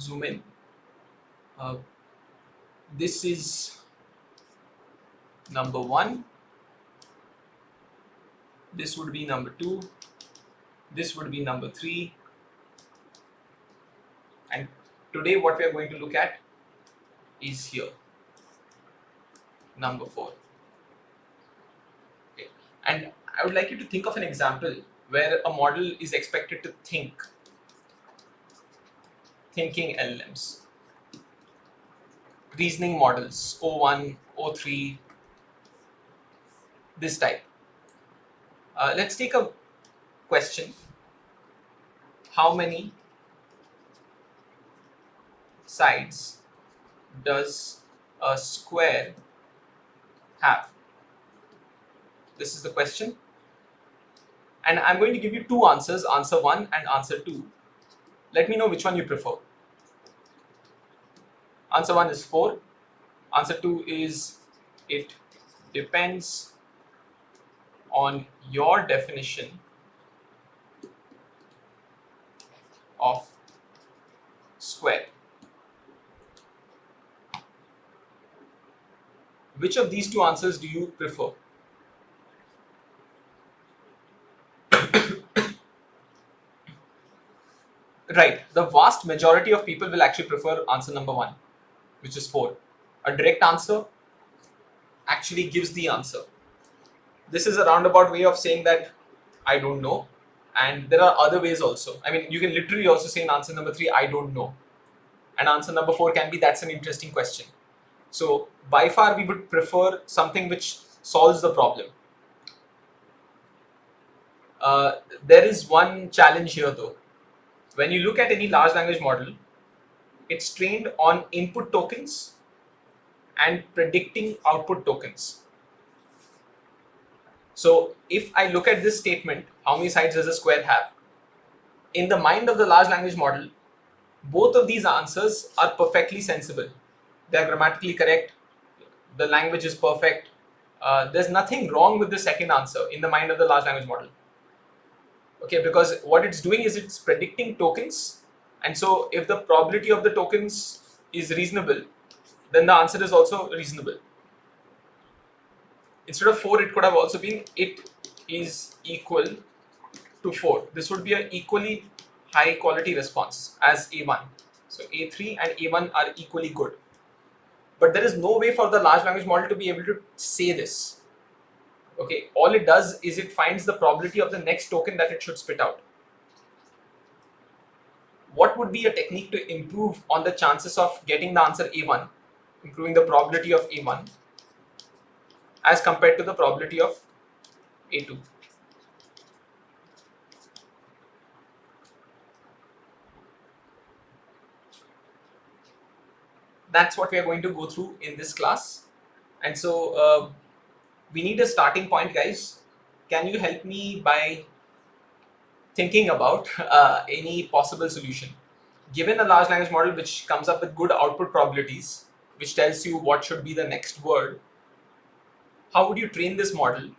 zoom in. This is number 1, this would be number 2, this would be number 3, and today what we are going to look at is here, number 4. Okay. And I would like you to think of an example where a model is expected to thinking LLMs, reasoning models, O1, O3, this type. Let's take a question. How many sides does a square have? This is the question. And I'm going to give you two answers, answer 1 and answer 2. Let me know which one you prefer. Answer 1 is 4. Answer 2 is it depends on your definition of square. Which of these two answers do you prefer? Right, the vast majority of people will actually prefer answer number 1, which is 4. A direct answer actually gives the answer. This is a roundabout way of saying that I don't know, and there are other ways also. I mean, you can literally also say in answer number 3, I don't know, and answer number 4 can be that's an interesting question. So by far we would prefer something which solves the problem. There is one challenge here though. When you look at any large language model, it's trained on input tokens and predicting output tokens. So if I look at this statement, how many sides does a square have? In the mind of the large language model, both of these answers are perfectly sensible. They are grammatically correct. The language is perfect. There's nothing wrong with the second answer in the mind of the large language model. Okay, because what it's doing is it's predicting tokens, and so if the probability of the tokens is reasonable, then the answer is also reasonable. Instead of 4, it could have also been it is equal to 4. This would be an equally high quality response as A1. So A3 and A1 are equally good. But there is no way for the large language model to be able to say this. Okay, all it does is it finds the probability of the next token that it should spit out. What would be a technique to improve on the chances of getting the answer A1, improving the probability of A1 as compared to the probability of A2? That's what we are going to go through in this class. And so we need a starting point, guys. Can you help me by thinking about any possible solution? Given a large language model which comes up with good output probabilities, which tells you what should be the next word, how would you train this model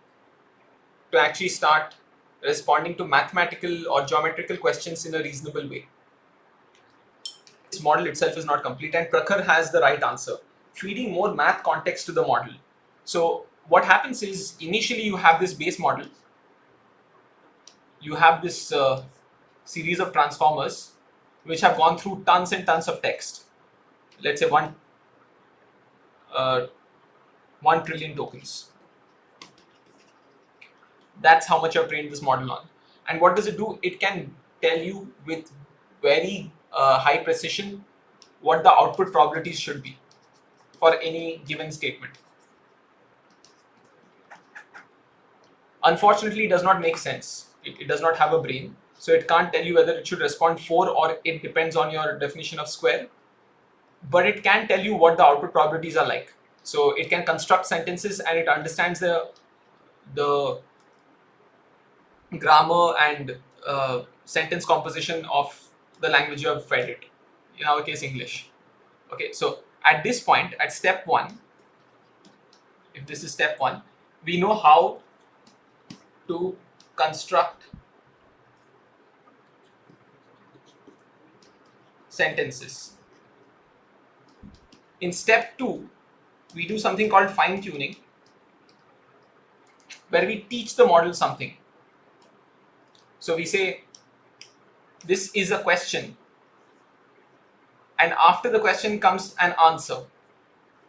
to actually start responding to mathematical or geometrical questions in a reasonable way? This model itself is not complete, and Prakhar has the right answer. Feeding more math context to the model. So what happens is initially you have this base model, you have this series of transformers which have gone through tons and tons of text. Let's say 1 trillion tokens. That's how much I've trained this model on. And what does it do? It can tell you with very high precision what the output probabilities should be for any given statement. Unfortunately, it does not make sense. It does not have a brain. So it can't tell you whether it should respond 4 or it depends on your definition of square. But it can tell you what the output probabilities are like. So it can construct sentences and it understands the grammar and sentence composition of the language you have fed it. In our case, English. Okay, so at this point, at step 1, if this is step 1, we know how to construct sentences. In step 2, we do something called fine tuning, where we teach the model something. So we say, this is a question, and after the question comes an answer.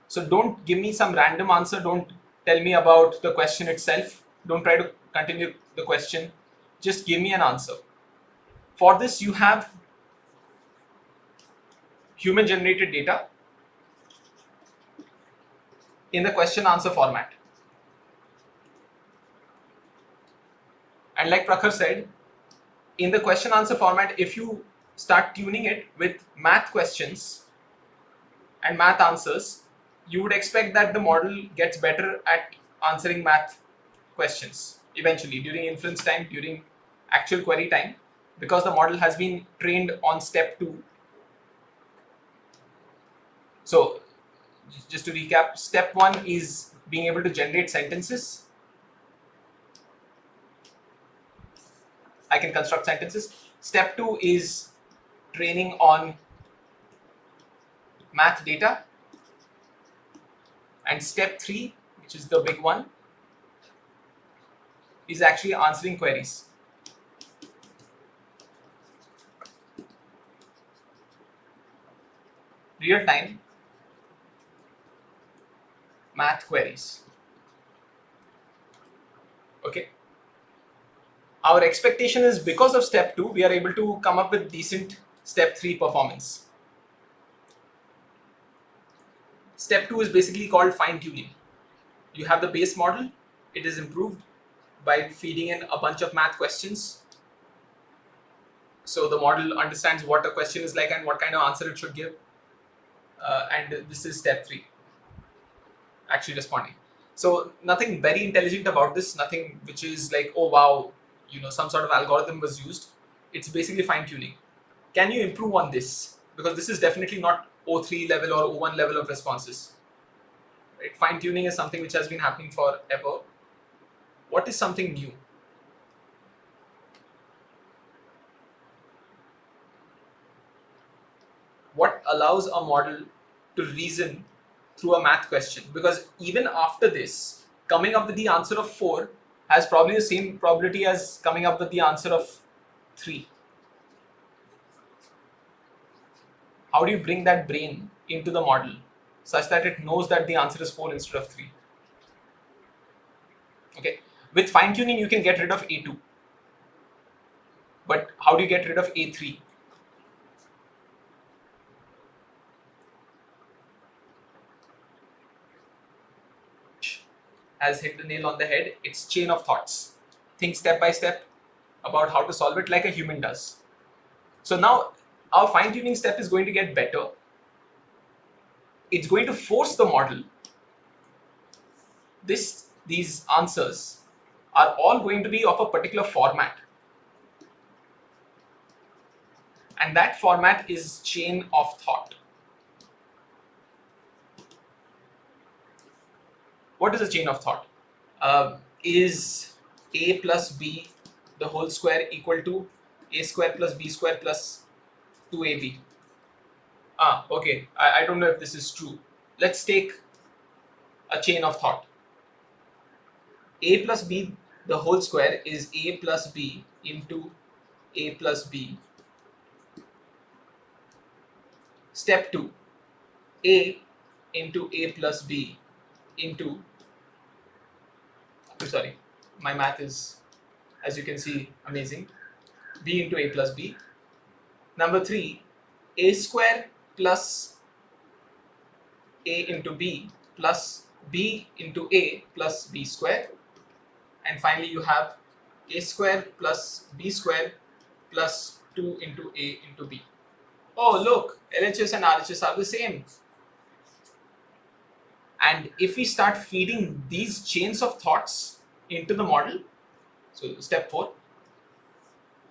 So don't give me some random answer. Don't tell me about the question itself. Don't try to continue the question. Just give me an answer. For this, you have human generated data in the question answer format. And like Prakhar said, in the question answer format, if you start tuning it with math questions and math answers, you would expect that the model gets better at answering math questions eventually during inference time, during actual query time, because the model has been trained on step 2. So just to recap, step 1 is being able to generate sentences. I can construct sentences. Step 2 is training on math data. And step 3, which is the big one, is actually answering queries. Real-time math queries. Okay. Our expectation is, because of step 2, we are able to come up with decent step 3 performance. Step 2 is basically called fine tuning. You have the base model. It is improved by feeding in a bunch of math questions. So the model understands what a question is like and what kind of answer it should give. And this is step 3, actually responding. So nothing very intelligent about this, nothing which is like, oh wow, some sort of algorithm was used. It's basically fine tuning. Can you improve on this? Because this is definitely not O3 level or O1 level of responses. Right? Fine tuning is something which has been happening forever. What is something new? What allows a model to reason through a math question? Because even after this, coming up with the answer of 4 has probably the same probability as coming up with the answer of 3. How do you bring that brain into the model such that it knows that the answer is 4 instead of 3? Okay, with fine tuning you can get rid of A2, but how do you get rid of A3? Has hit the nail on the head. It's chain of thoughts. Think step by step about how to solve it like a human does. So now our fine tuning step is going to get better. It's going to force the model. These answers are all going to be of a particular format. And that format is chain of thought. What is a chain of thought? Is A plus B the whole square equal to A square plus B square plus 2AB? Okay. I don't know if this is true. Let's take a chain of thought. A plus B the whole square is A plus B into A plus B. Step 2, A into A plus B into, sorry, my math is, as you can see, amazing. B into A plus B. Number 3, A square plus A into B plus B into A plus B square. And finally you have A square plus B square plus 2 into A into B. Oh look, LHS and RHS are the same. And if we start feeding these chains of thoughts into the model, so step 4,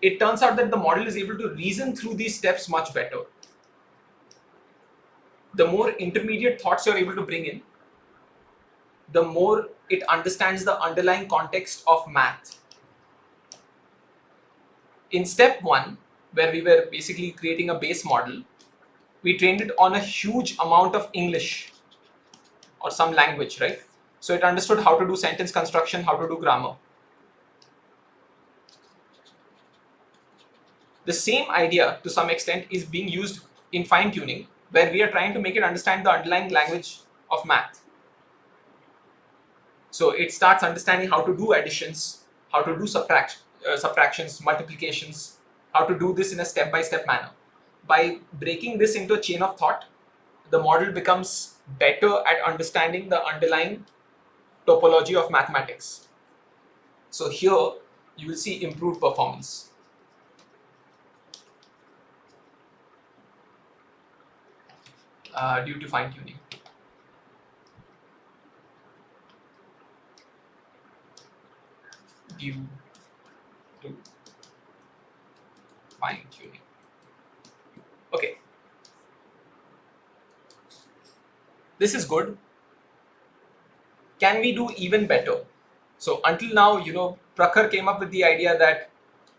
it turns out that the model is able to reason through these steps much better. The more intermediate thoughts you're able to bring in, the more it understands the underlying context of math. In step 1, where we were basically creating a base model, we trained it on a huge amount of English or some language, right? So it understood how to do sentence construction, how to do grammar. The same idea to some extent is being used in fine tuning, where we are trying to make it understand the underlying language of math. So it starts understanding how to do additions, how to do subtractions, multiplications, how to do this in a step-by-step manner. By breaking this into a chain of thought, the model becomes better at understanding the underlying topology of mathematics. So here you will see improved performance. Due to fine tuning. Due to fine tuning. Okay. This is good. Can we do even better? So until now, Prakhar came up with the idea that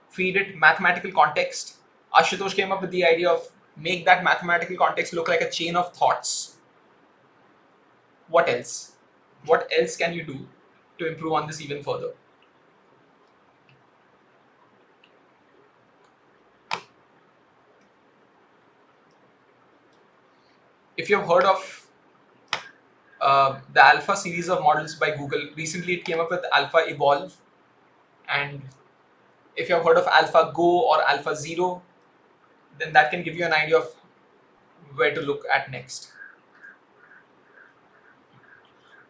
feed it mathematical context. Ashutosh came up with the idea of make that mathematical context look like a chain of thoughts. What else? What else can you do to improve on this even further? If you've heard of the Alpha series of models by Google, recently it came up with Alpha Evolve. And if you've heard of Alpha Go or Alpha Zero, then that can give you an idea of where to look at next.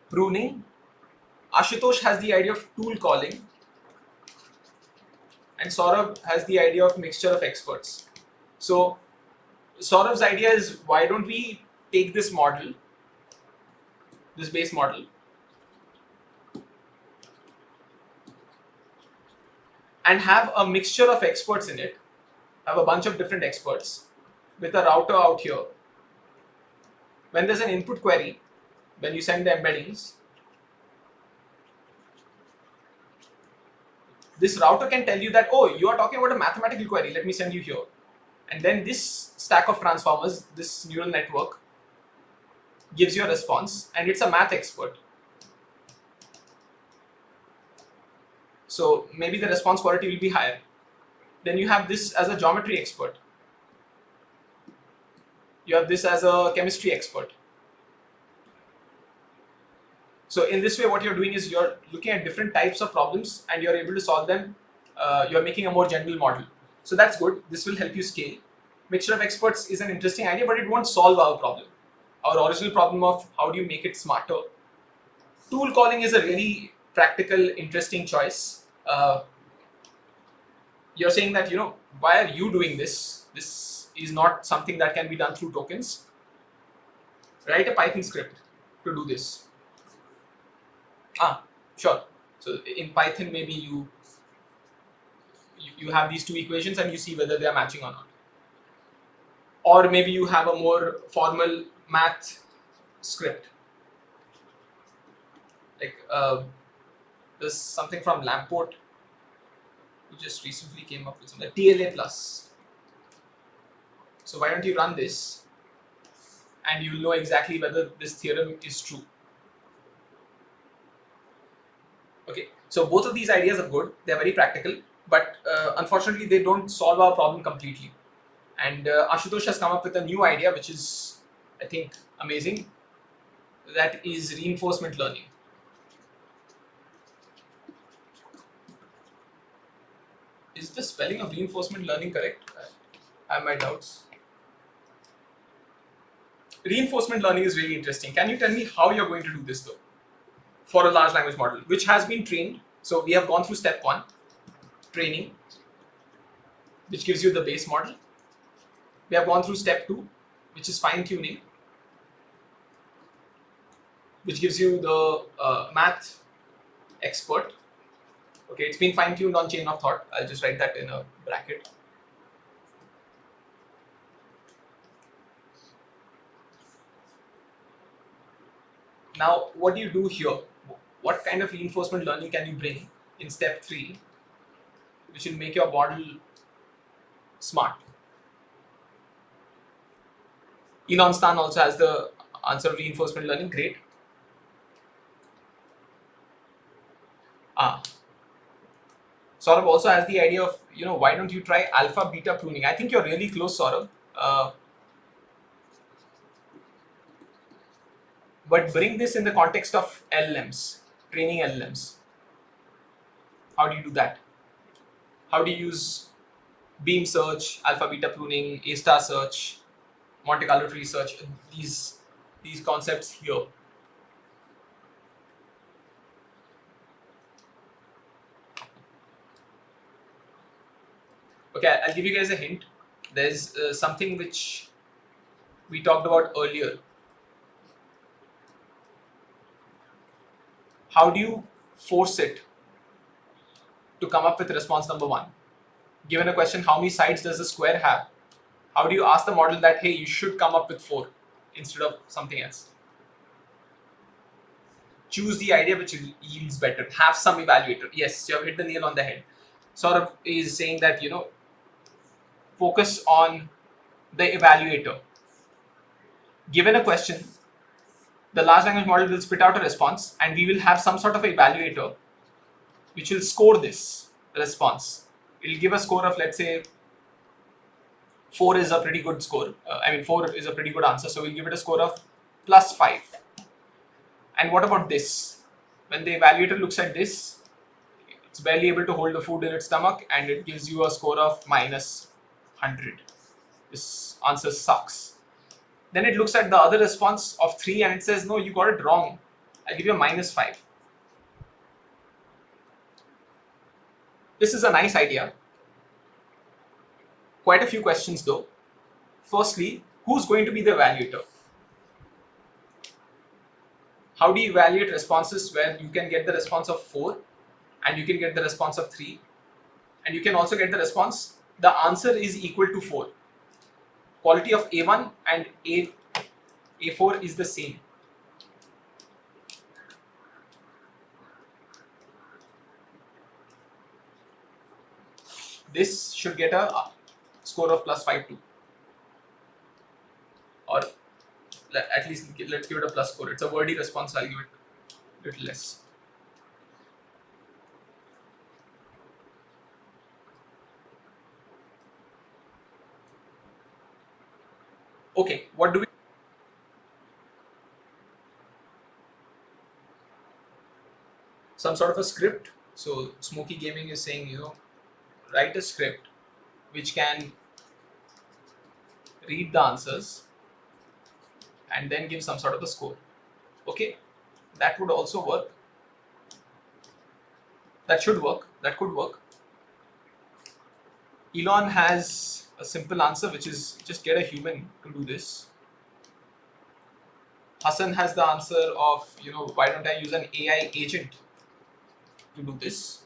Pruning. Ashutosh has the idea of tool calling, and Saurabh has the idea of mixture of experts. So Saurabh's idea is, why don't we take this model, this base model, and have a mixture of experts in it, have a bunch of different experts with a router out here. When there's an input query, when you send the embeddings, this router can tell you that, oh, you are talking about a mathematical query, let me send you here. And then this stack of transformers, this neural network, gives you a response, and it's a math expert. So maybe the response quality will be higher. Then you have this as a geometry expert. You have this as a chemistry expert. So in this way, what you're doing is you're looking at different types of problems and you're able to solve them. You're making a more general model. So that's good. This will help you scale. Mixture of experts is an interesting idea, but it won't solve our problem. Our original problem of how do you make it smarter. Tool calling is a really practical, interesting choice. You're saying that, why are you doing this? This is not something that can be done through tokens. Write a Python script to do this. Sure. So in Python, maybe you have these two equations and you see whether they are matching or not. Or maybe you have a more formal math script. Like there's something from Lamport who just recently came up with something, TLA plus. So why don't you run this and you'll know exactly whether this theorem is true. Okay, so both of these ideas are good, they're very practical, but unfortunately they don't solve our problem completely. And Ashutosh has come up with a new idea which is, I think, amazing. That is reinforcement learning. Is the spelling of reinforcement learning correct? I have my doubts. Reinforcement learning is really interesting. Can you tell me how you're going to do this though? For a large language model, which has been trained. So we have gone through step 1, training, which gives you the base model. We have gone through step 2, which is fine tuning, which gives you the math expert. Okay, it's been fine tuned on chain of thought. I'll just write that in a bracket. Now, what do you do here? What kind of reinforcement learning can you bring in step 3, which will make your model smart? Elon Stan also has the answer of reinforcement learning. Great. Saurabh also has the idea of, why don't you try alpha beta pruning? I think you're really close, Saurabh. But bring this in the context of LLMs, training LLMs. How do you do that? How do you use beam search, alpha beta pruning, A star search, Monte Carlo tree search, these concepts here? Okay, I'll give you guys a hint. There's something which we talked about earlier. How do you force it to come up with response number one? Given a question, how many sides does the square have? How do you ask the model that, hey, you should come up with 4 instead of something else? Choose the idea which yields better. Have some evaluator. Yes, you have hit the nail on the head. Saurabh is saying that, focus on the evaluator. Given a question, the large language model will spit out a response and we will have some sort of evaluator which will score this response. It will give a score of, let's say, 4 is a pretty good score. 4 is a pretty good answer. So we'll give it a score of +5. And what about this? When the evaluator looks at this, it's barely able to hold the food in its stomach and it gives you a score of -100. This answer sucks. Then it looks at the other response of 3 and it says, no, you got it wrong. I'll give you a -5. This is a nice idea. Quite a few questions though. Firstly, who's going to be the evaluator? How do you evaluate responses where you can get the response of 4 and you can get the response of 3 and you can also get the response, the answer is equal to 4. Quality of A1 and A4 is the same. This should get a score of +5 too. Or at least let's give it a +4. It's a wordy response, I'll give it a little less. Okay, what do we... Some sort of a script. So Smoky Gaming is saying, write a script which can read the answers and then give some sort of a score. Okay, that would also work. That should work. That could work. Elon has a simple answer, which is just get a human to do this. Hassan has the answer of, why don't I use an AI agent to do this?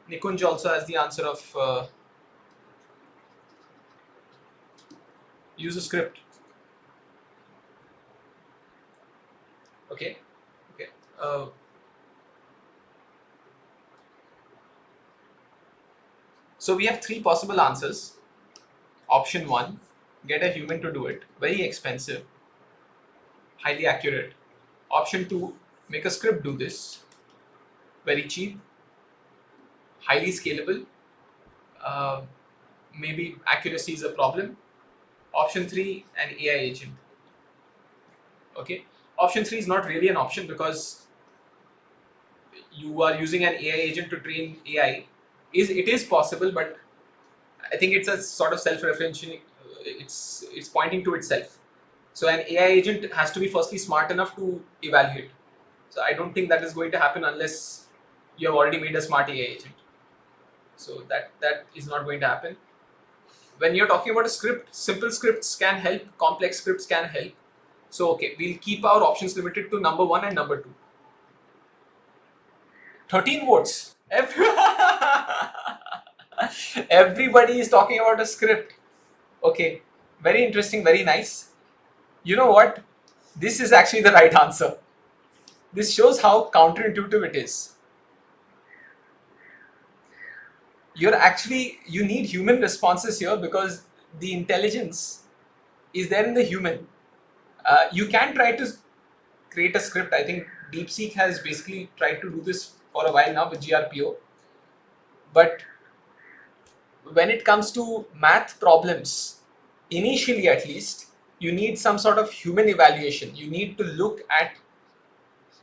Nikunj also has the answer of use a script. Okay. So we have 3 possible answers. Option 1, get a human to do it. Very expensive, highly accurate. Option 2, make a script do this. Very cheap, highly scalable. Maybe accuracy is a problem. Option 3, an AI agent. Okay. Option 3 is not really an option because you are using an AI agent to train AI. It is possible, but I think it's a sort of self-referential. It's pointing to itself. So an AI agent has to be firstly smart enough to evaluate. So I don't think that is going to happen unless you have already made a smart AI agent. So that is not going to happen. When you're talking about a script, simple scripts can help, complex scripts can help. So okay, we'll keep our options limited to number 1 and number 2. 13 votes. Everybody is talking about a script. Okay, very interesting, very nice. You know what? This is actually the right answer. This shows how counterintuitive it is. You need human responses here because the intelligence is there in the human. You can try to create a script. I think DeepSeek has basically tried to do this for a while now with GRPO. But when it comes to math problems, initially at least, you need some sort of human evaluation. You need to look at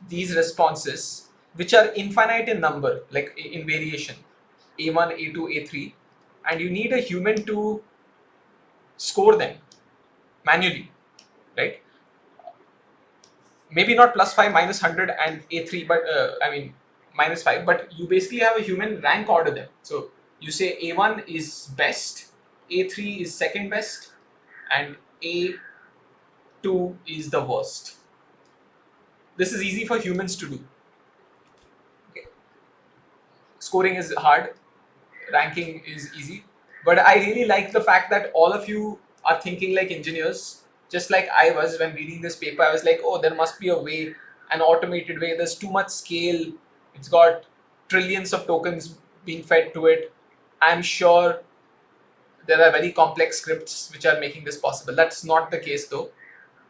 these responses, which are infinite in number, like in variation, A1, A2, A3, and you need a human to score them manually, right? Maybe not +5, -100, and A3, but I mean -5, but you basically have a human rank order them. So you say A1 is best, A3 is second best, and A2 is the worst. This is easy for humans to do. Okay. Scoring is hard, ranking is easy, but I really like the fact that all of you are thinking like engineers, just like I was when reading this paper. I was like, oh, there must be a way, an automated way. There's too much scale. It's got trillions of tokens being fed to it. I'm sure there are very complex scripts which are making this possible. That's not the case though.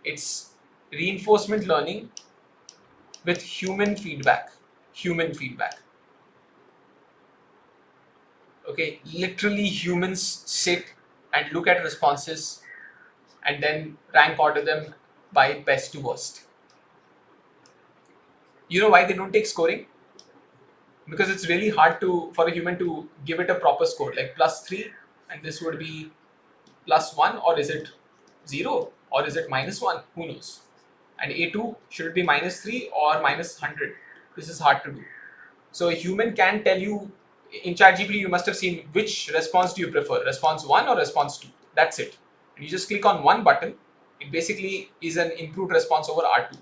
It's reinforcement learning with human feedback. Human feedback. Okay, literally humans sit and look at responses and then rank order them by best to worst. You know why they don't take scoring? Because it's really hard for a human to give it a proper score, like +3, and this would be +1, or is it 0, or is it -1? Who knows? And A2, should it be -3 or -100? This is hard to do. So a human can tell you. In ChatGPT, you must have seen which response do you prefer, response 1 or response 2. That's it. And you just click on one button. It basically is an improved response over R2.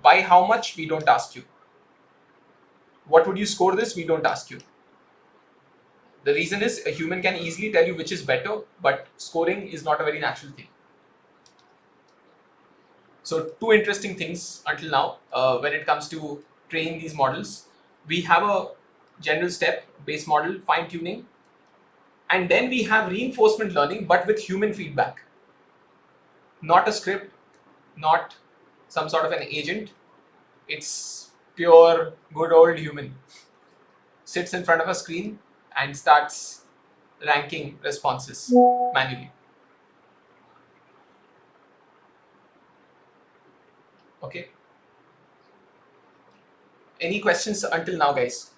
By how much, we don't ask you. What would you score this? We don't ask you. The reason is a human can easily tell you which is better, but scoring is not a very natural thing. So two interesting things until now when it comes to training these models. We have a general step, base model, fine tuning, and then we have reinforcement learning, but with human feedback. Not a script, not some sort of an agent. It's pure good old human. Sits in front of a screen and starts ranking responses manually. Okay. Any questions until now, guys?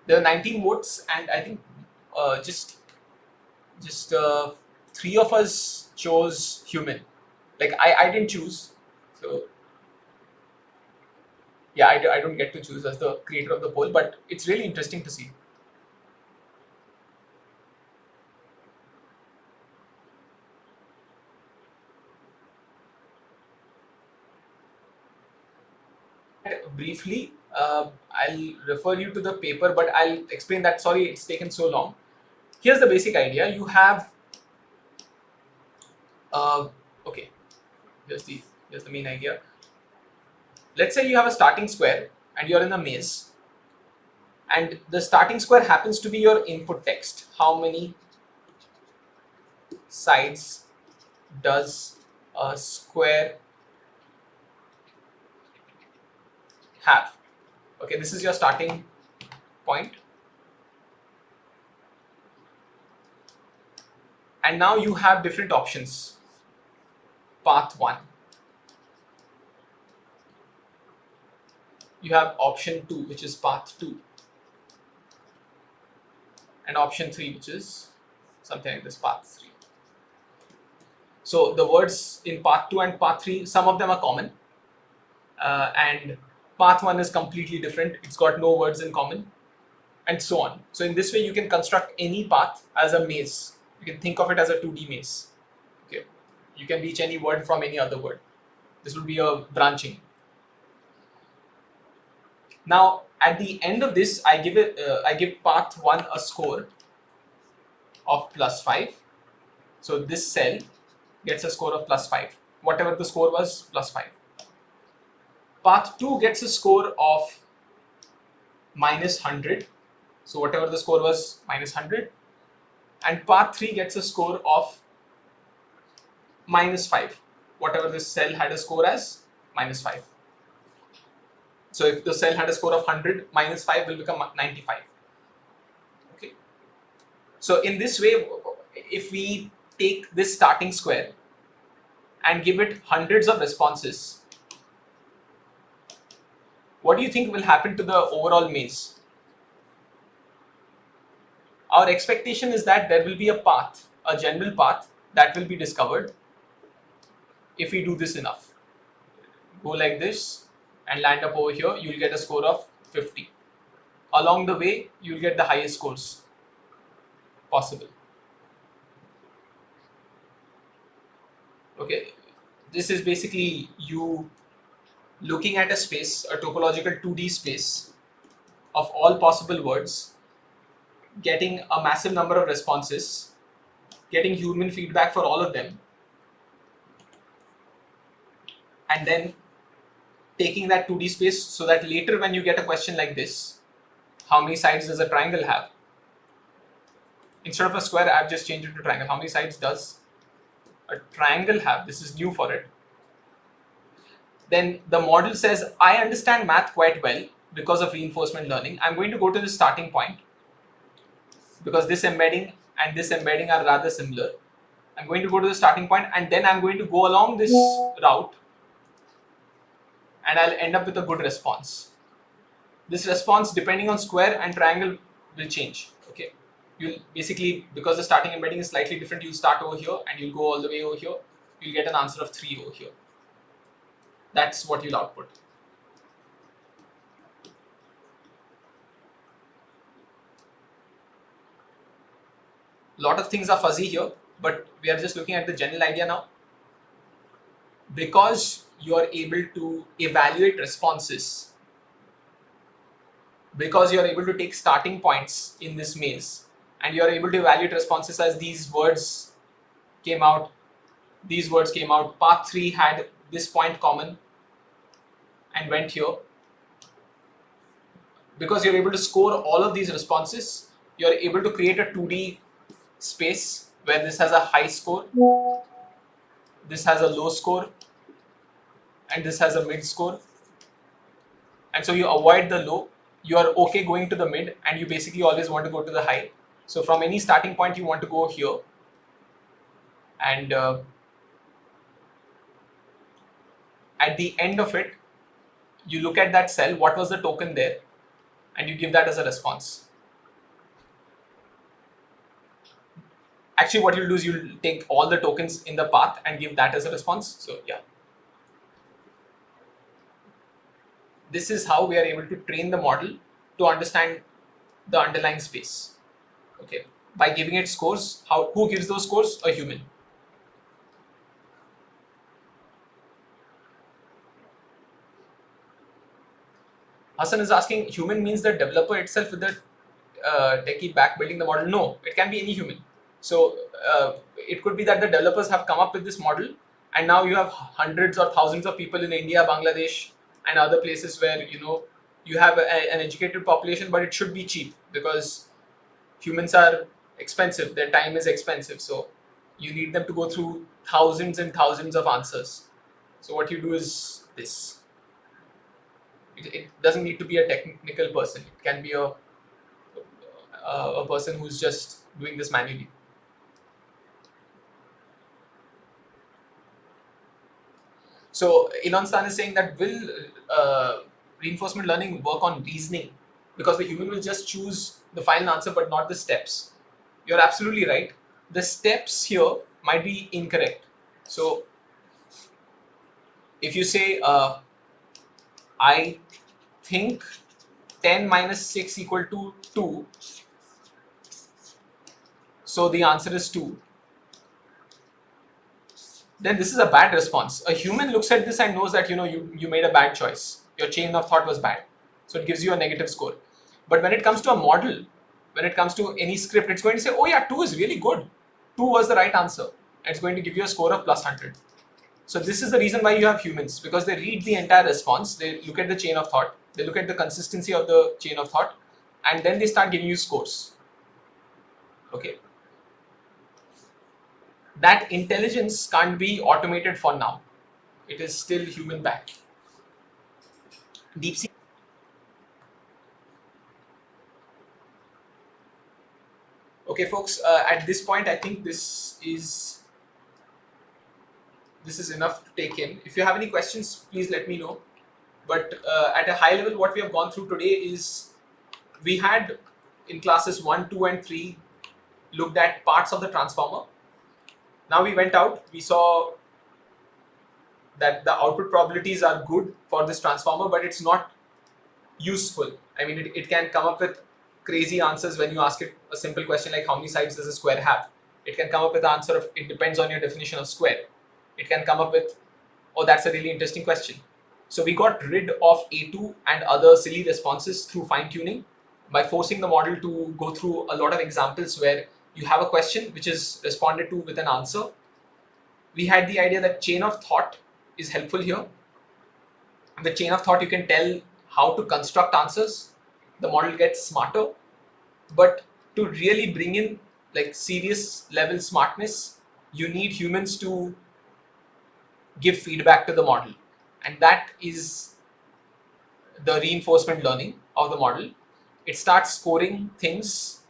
There are 19 votes, and I think just 3 of us chose human. Like I didn't choose, so yeah, I don't get to choose as the creator of the poll, but it's really interesting to see. Briefly, I'll refer you to the paper, but I'll explain that. Sorry, it's taken so long. Here's the basic idea. You have okay. Here's the main idea. Let's say you have a starting square and you're in a maze, and the starting square happens to be your input text. How many sides does a square have? Okay, this is your starting point. And now you have different options. Path 1. You have option 2, which is path 2. And option 3, which is something like this, path 3. So the words in path 2 and path 3, some of them are common. And path 1 is completely different. It's got no words in common, and so on. So in this way, you can construct any path as a maze. You can think of it as a 2D maze. Okay, you can reach any word from any other word. This would be a branching. Now, at the end of this, I give path 1 a score of +5. So this cell gets a score of +5. Whatever the score was, +5. Path 2 gets a score of -100. So whatever the score was, -100. And path 3 gets a score of minus 5. Whatever this cell had a score as, minus 5. So if the cell had a score of 100, minus 5 will become 95. Okay. So in this way, if we take this starting square and give it hundreds of responses, what do you think will happen to the overall maze? Our expectation is that there will be a path, a general path that will be discovered if we do this enough. Go like this and land up over here, you'll get a score of 50. Along the way, you'll get the highest scores possible. Okay, this is basically you looking at a space, a topological 2D space of all possible words, getting a massive number of responses, getting human feedback for all of them, and then taking that 2D space so that later when you get a question like this, how many sides does a triangle have? Instead of a square, I've just changed it to triangle. How many sides does a triangle have? This is new for it. Then the model says, I understand math quite well because of reinforcement learning. I'm going to go to the starting point because this embedding and this embedding are rather similar. I'm going to go to the starting point and then I'm going to go along this route and I'll end up with a good response. This response, depending on square and triangle, will change. Okay, you'll basically, because the starting embedding is slightly different, you'll start over here and you'll go all the way over here. You'll get an answer of 3 over here. That's what you'll output. A lot of things are fuzzy here, but we are just looking at the general idea now. Because you are able to evaluate responses, because you are able to take starting points in this maze, and you are able to evaluate responses as these words came out, path 3 had this point common and went here. Because you're able to score all of these responses, you're able to create a 2D space where this has a high score, this has a low score, and this has a mid score. And so you avoid the low, you are okay going to the mid, and you basically always want to go to the high. So from any starting point, you want to go here. And at the end of it, you look at that cell, what was the token there, and you give that as a response. Actually, what you'll do is you'll take all the tokens in the path and give that as a response. So yeah. This is how we are able to train the model to understand the underlying space. Okay, by giving it scores. Who gives those scores? A human. Hassan is asking, human means the developer itself with the techie back building the model? No, it can be any human. So it could be that the developers have come up with this model, and now you have hundreds or thousands of people in India, Bangladesh, and other places where you have an educated population, but it should be cheap because humans are expensive. Their time is expensive, so you need them to go through thousands and thousands of answers. So what you do is this. It doesn't need to be a technical person. It can be a person who's just doing this manually. So Elon Stan is saying that will reinforcement learning work on reasoning, because the human will just choose the final answer but not the steps. You're absolutely right. The steps here might be incorrect. So if you say I think 10 minus 6 equal to 2, so the answer is 2, then this is a bad response. A human looks at this and knows that you made a bad choice. Your chain of thought was bad. So it gives you a negative score. But when it comes to a model, when it comes to any script, it's going to say, oh yeah, 2 is really good. 2 was the right answer. And it's going to give you a score of plus 100. So this is the reason why you have humans, because they read the entire response, they look at the chain of thought, they look at the consistency of the chain of thought, and then they start giving you scores. Okay. that intelligence can't be automated for now. It is still human backed. Deep sea. Okay, folks. At this point, I think this is enough to take in. If you have any questions, please let me know. But at a high level, what we have gone through today is we had in classes 1, 2, and 3 looked at parts of the transformer. Now we went out, we saw that the output probabilities are good for this transformer, but it's not useful. I mean, it can come up with crazy answers when you ask it a simple question like how many sides does a square have. It can come up with the answer of it depends on your definition of square. It can come up with, oh, that's a really interesting question. So we got rid of A2 and other silly responses through fine tuning by forcing the model to go through a lot of examples where you have a question which is responded to with an answer. We had the idea that chain of thought is helpful here. The chain of thought, you can tell how to construct answers. The model gets smarter. But to really bring in like serious level smartness, you need humans to give feedback to the model. And that is the reinforcement learning of the model. It starts scoring things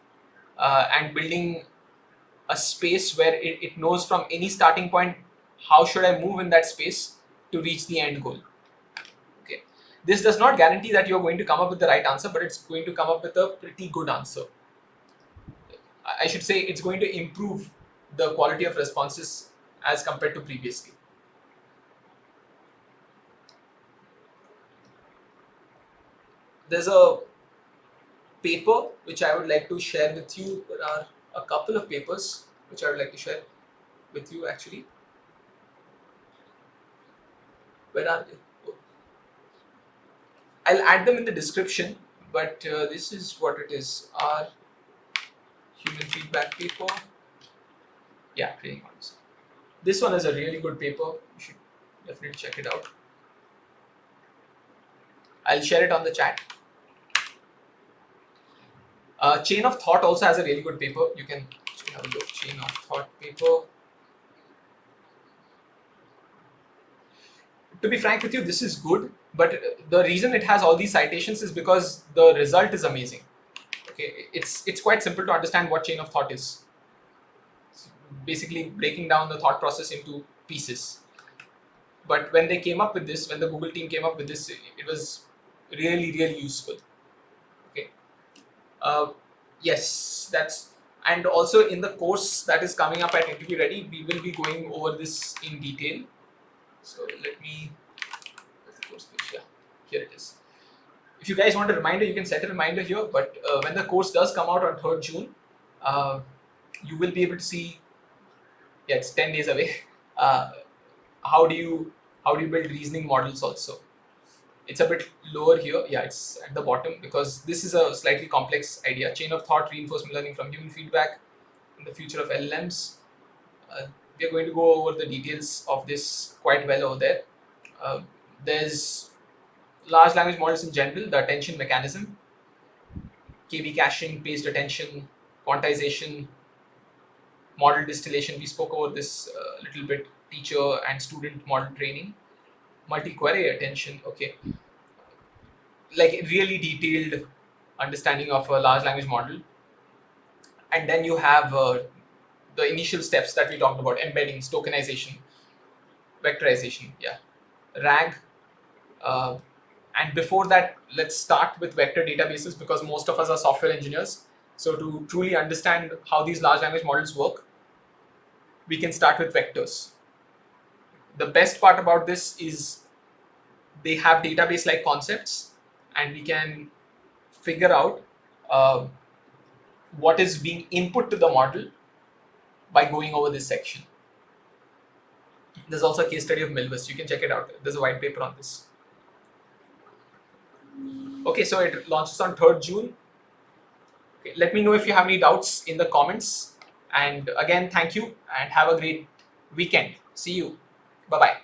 and building a space where it knows from any starting point how should I move in that space to reach the end goal. Okay, this does not guarantee that you're going to come up with the right answer, but it's going to come up with a pretty good answer. I should say it's going to improve the quality of responses as compared to previously. There's a paper which I would like to share with you. There are a couple of papers which I would like to share with you actually. Where are they? Oh. I'll add them in the description, but this is what it is. Our human feedback paper. Yeah, training models. This one is a really good paper. You should definitely check it out. I'll share it on the chat. Chain of Thought also has a really good paper. You can have a look. Chain of Thought paper. To be frank with you, this is good, but the reason it has all these citations is because the result is amazing. Okay, it's quite simple to understand what chain of thought is. It's basically breaking down the thought process into pieces. But when they came up with this, when the Google team came up with this, it was really, really useful. Okay. Yes, that's, and also in the course that is coming up at Interview Ready, we will be going over this in detail. So let me, where's the course page? Yeah, here it is. If you guys want a reminder, you can set a reminder here. But when the course does come out on 3rd June, you will be able to see. Yeah, it's 10 days away. How do you build reasoning models also? It's a bit lower here. Yeah, it's at the bottom because this is a slightly complex idea. Chain of thought, reinforcement learning from human feedback, and the future of LLMs. We are going to go over the details of this quite well over there. There's large language models in general, the attention mechanism, KB caching, paced attention, quantization, model distillation. We spoke over this a little bit, teacher and student model training, multi-query attention. Okay, like really detailed understanding of a large language model. And then you have the initial steps that we talked about, embeddings, tokenization, vectorization, yeah, RAG. And before that, let's start with vector databases because most of us are software engineers. So to truly understand how these large language models work, we can start with vectors. The best part about this is they have database-like concepts, and we can figure out what is being input to the model by going over this section. There's also a case study of Milvus. You can check it out. There's a white paper on this. Okay, so it launches on 3rd June. Okay, let me know if you have any doubts in the comments. And again, thank you and have a great weekend. See you. Bye-bye.